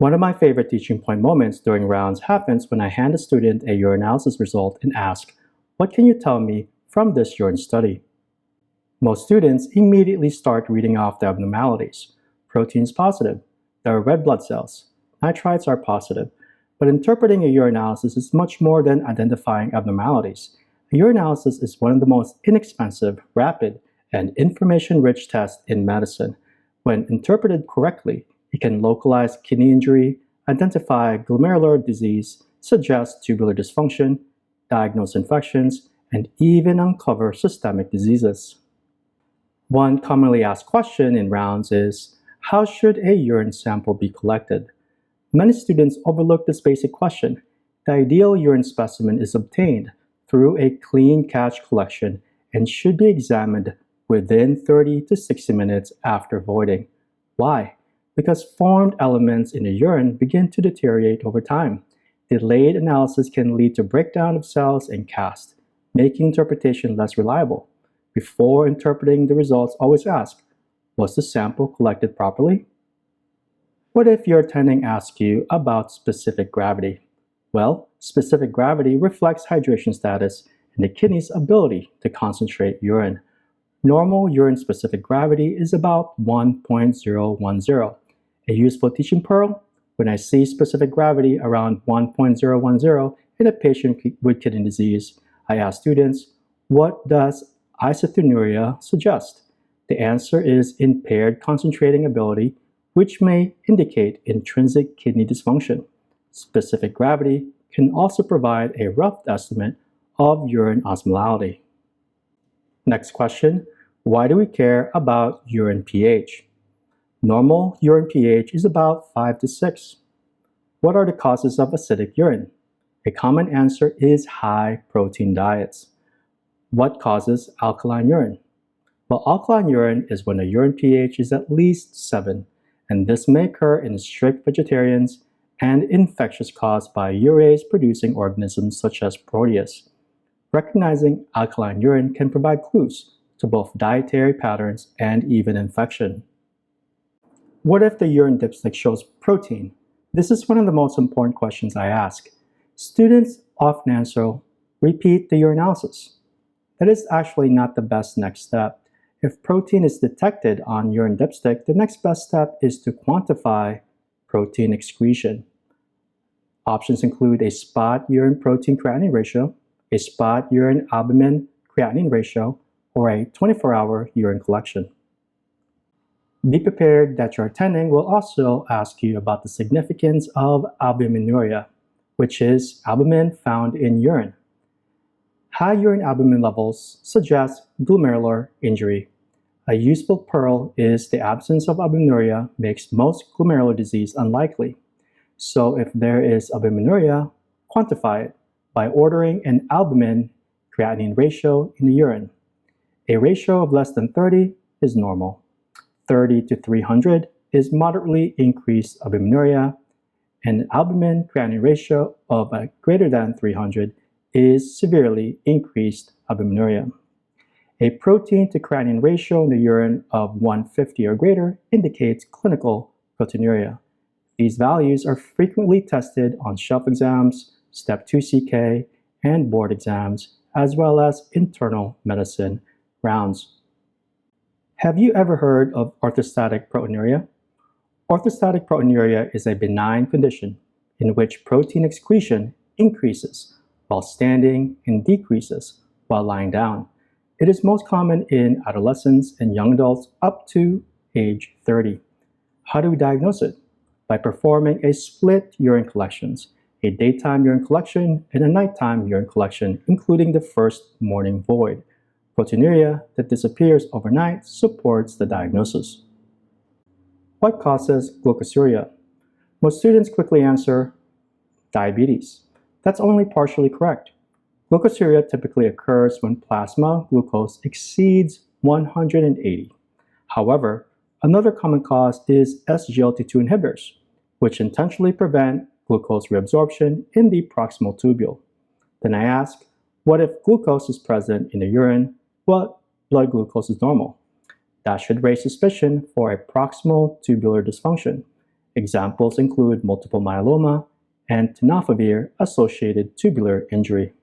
One of my favorite teaching point moments during rounds happens when I hand a student a urinalysis result and ask, "What can you tell me from this urine study?" Most students immediately start reading off the abnormalities. Protein's positive. There are red blood cells. Nitrites are positive. But interpreting a urinalysis is much more than identifying abnormalities. A urinalysis is one of the most inexpensive, rapid, and information-rich tests in medicine. When interpreted correctly, it can localize kidney injury, identify glomerular disease, suggest tubular dysfunction, diagnose infections, and even uncover systemic diseases. One commonly asked question in rounds is, how should a urine sample be collected? Many students overlook this basic question. The ideal urine specimen is obtained through a clean catch collection and should be examined within 30 to 60 minutes after voiding. Why? Because formed elements in the urine begin to deteriorate over time. Delayed analysis can lead to breakdown of cells and cast, making interpretation less reliable. Before interpreting the results, always ask, was the sample collected properly? What if your attending asks you about specific gravity? Well, specific gravity reflects hydration status and the kidney's ability to concentrate urine. Normal urine-specific gravity is about 1.010. A useful teaching pearl: when I see specific gravity around 1.010 in a patient with kidney disease, I ask students, what does isotonuria suggest? The answer is impaired concentrating ability, which may indicate intrinsic kidney dysfunction. Specific gravity can also provide a rough estimate of urine osmolality. Next question, why do we care about urine pH? Normal urine pH is about 5 to 6. What are the causes of acidic urine? A common answer is high protein diets. What causes alkaline urine? Well, alkaline urine is when the urine pH is at least 7, and this may occur in strict vegetarians and infectious caused by urease-producing organisms such as Proteus. Recognizing alkaline urine can provide clues to both dietary patterns and even infection. What if the urine dipstick shows protein? This is one of the most important questions I ask. Students often answer, repeat the urinalysis. That is actually not the best next step. If protein is detected on urine dipstick, the next best step is to quantify protein excretion. Options include a spot urine protein creatinine ratio, a spot urine albumin creatinine ratio, or a 24-hour urine collection. Be prepared that your attending will also ask you about the significance of albuminuria, which is albumin found in urine. High urine albumin levels suggest glomerular injury. A useful pearl is the absence of albuminuria makes most glomerular disease unlikely. So if there is albuminuria, quantify it by ordering an albumin creatinine ratio in the urine. A ratio of less than 30 is normal. 30 to 300 is moderately increased albuminuria, and an albumin creatinine ratio of greater than 300 is severely increased albuminuria. A protein to creatinine ratio in the urine of 150 or greater indicates clinical proteinuria. These values are frequently tested on shelf exams, Step 2 CK, and board exams, as well as internal medicine rounds. Have you ever heard of orthostatic proteinuria? Orthostatic proteinuria is a benign condition in which protein excretion increases while standing and decreases while lying down. It is most common in adolescents and young adults up to age 30. How do we diagnose it? By performing a split urine collections, a daytime urine collection and a nighttime urine collection, including the first morning void. Proteinuria that disappears overnight supports the diagnosis. What causes glucosuria? Most students quickly answer diabetes. That's only partially correct. Glucosuria typically occurs when plasma glucose exceeds 180. However, another common cause is SGLT2 inhibitors, which intentionally prevent glucose reabsorption in the proximal tubule. Then I ask, what if glucose is present in the urine, but blood glucose is normal? That should raise suspicion for a proximal tubular dysfunction. Examples include multiple myeloma and tenofovir-associated tubular injury.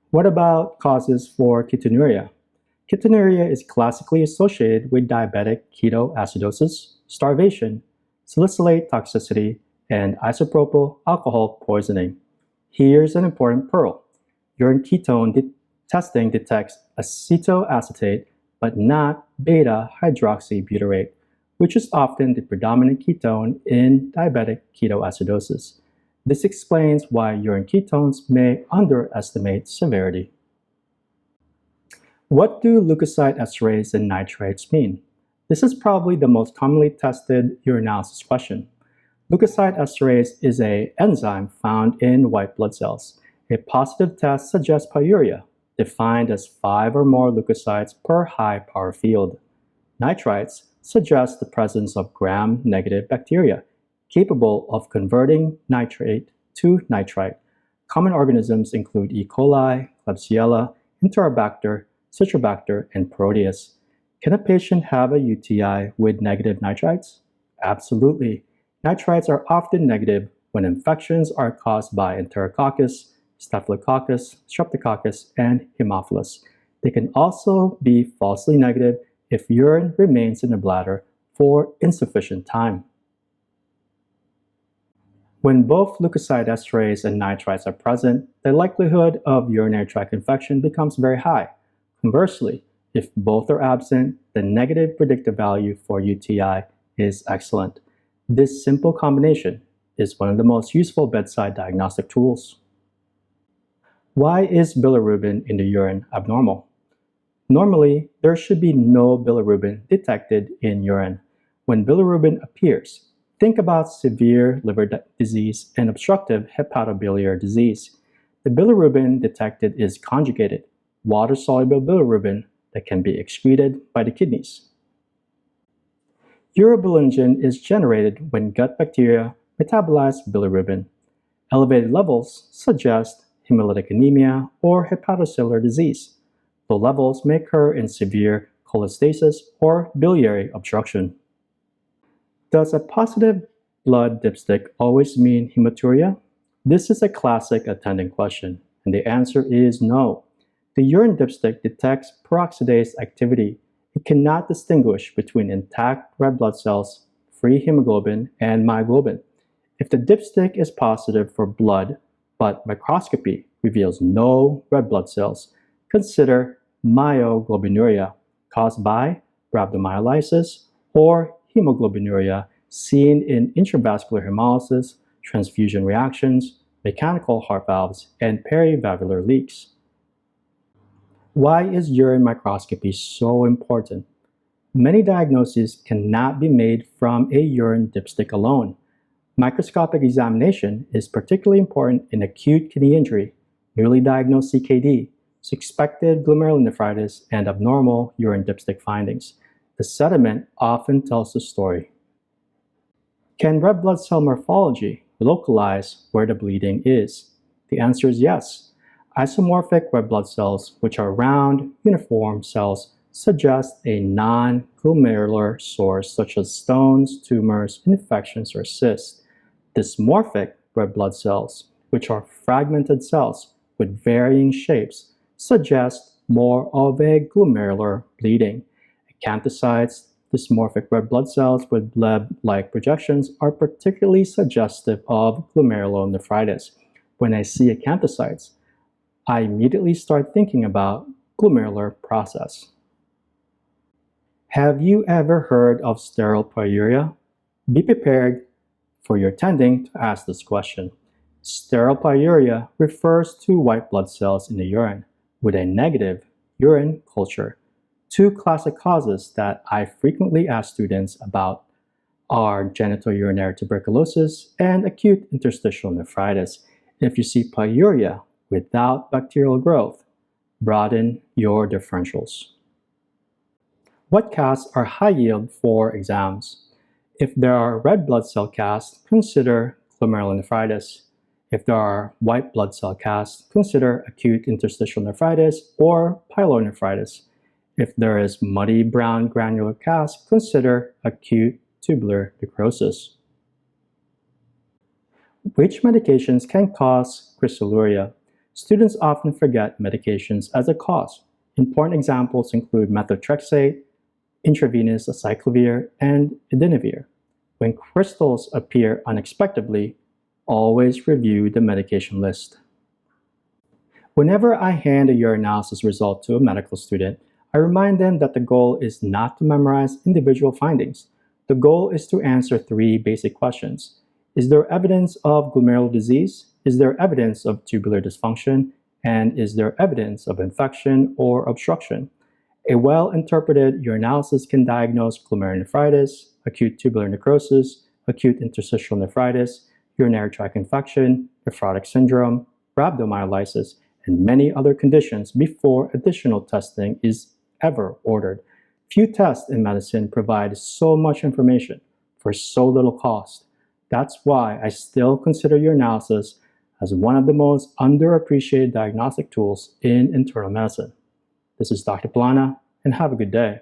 What about causes for ketonuria? Ketonuria is classically associated with diabetic ketoacidosis, starvation, salicylate toxicity, and isopropyl alcohol poisoning. Here's an important pearl. Urine ketone testing detects acetoacetate but not beta-hydroxybutyrate, which is often the predominant ketone in diabetic ketoacidosis. This explains why urine ketones may underestimate severity. What do leukocyte esterase and nitrates mean? This is probably the most commonly tested urinalysis question. Leukocyte esterase is an enzyme found in white blood cells. A positive test suggests pyuria, defined as 5 or more leukocytes per high power field. Nitrites suggest the presence of gram-negative bacteria, capable of converting nitrate to nitrite. Common organisms include E. coli, Klebsiella, Enterobacter, Citrobacter, and Proteus. Can a patient have a UTI with negative nitrites? Absolutely. Nitrites are often negative when infections are caused by Enterococcus, Staphylococcus, Streptococcus, and Haemophilus. They can also be falsely negative if urine remains in the bladder for insufficient time. When both leukocyte esterase and nitrites are present, the likelihood of urinary tract infection becomes very high. Conversely, if both are absent, the negative predictive value for UTI is excellent. This simple combination is one of the most useful bedside diagnostic tools. Why is bilirubin in the urine abnormal? Normally, there should be no bilirubin detected in urine. When bilirubin appears, think about severe liver disease and obstructive hepatobiliary disease. The bilirubin detected is conjugated, water-soluble bilirubin that can be excreted by the kidneys. Urobilinogen is generated when gut bacteria metabolize bilirubin. Elevated levels suggest hemolytic anemia or hepatocellular disease. Low levels may occur in severe cholestasis or biliary obstruction. Does a positive blood dipstick always mean hematuria? This is a classic attending question, and the answer is no. The urine dipstick detects peroxidase activity. It cannot distinguish between intact red blood cells, free hemoglobin, and myoglobin. If the dipstick is positive for blood, but microscopy reveals no red blood cells, consider myoglobinuria caused by rhabdomyolysis or hemoglobinuria seen in intravascular hemolysis, transfusion reactions, mechanical heart valves, and perivalvular leaks. Why is urine microscopy so important? Many diagnoses cannot be made from a urine dipstick alone. Microscopic examination is particularly important in acute kidney injury, newly diagnosed CKD, suspected glomerulonephritis, and abnormal urine dipstick findings. The sediment often tells the story. Can red blood cell morphology localize where the bleeding is? The answer is yes. Isomorphic red blood cells, which are round, uniform cells, suggest a non-glomerular source such as stones, tumors, infections, or cysts. Dysmorphic red blood cells, which are fragmented cells with varying shapes, suggest more of a glomerular bleeding. Acanthocytes, dysmorphic red blood cells with bleb-like projections, are particularly suggestive of glomerulonephritis. When I see acanthocytes, I immediately start thinking about glomerular process. Have you ever heard of sterile pyuria? Be prepared for your attending to ask this question. Sterile pyuria refers to white blood cells in the urine with a negative urine culture. Two classic causes that I frequently ask students about are genitourinary tuberculosis and acute interstitial nephritis. If you see pyuria without bacterial growth, broaden your differentials. What casts are high yield for exams? If there are red blood cell casts, consider glomerulonephritis. If there are white blood cell casts, consider acute interstitial nephritis or pyelonephritis. If there is muddy brown granular cast, consider acute tubular necrosis. Which medications can cause crystalluria? Students often forget medications as a cause. Important examples include methotrexate, intravenous acyclovir, and idinavir. When crystals appear unexpectedly, always review the medication list. Whenever I hand a urinalysis result to a medical student, I remind them that the goal is not to memorize individual findings. The goal is to answer 3 basic questions. Is there evidence of glomerular disease? Is there evidence of tubular dysfunction? And is there evidence of infection or obstruction? A well-interpreted urinalysis can diagnose glomerulonephritis, acute tubular necrosis, acute interstitial nephritis, urinary tract infection, nephrotic syndrome, rhabdomyolysis, and many other conditions before additional testing is ever ordered. Few tests in medicine provide so much information for so little cost. That's why I still consider urinalysis as one of the most underappreciated diagnostic tools in internal medicine. This is Dr. Plana, and have a good day.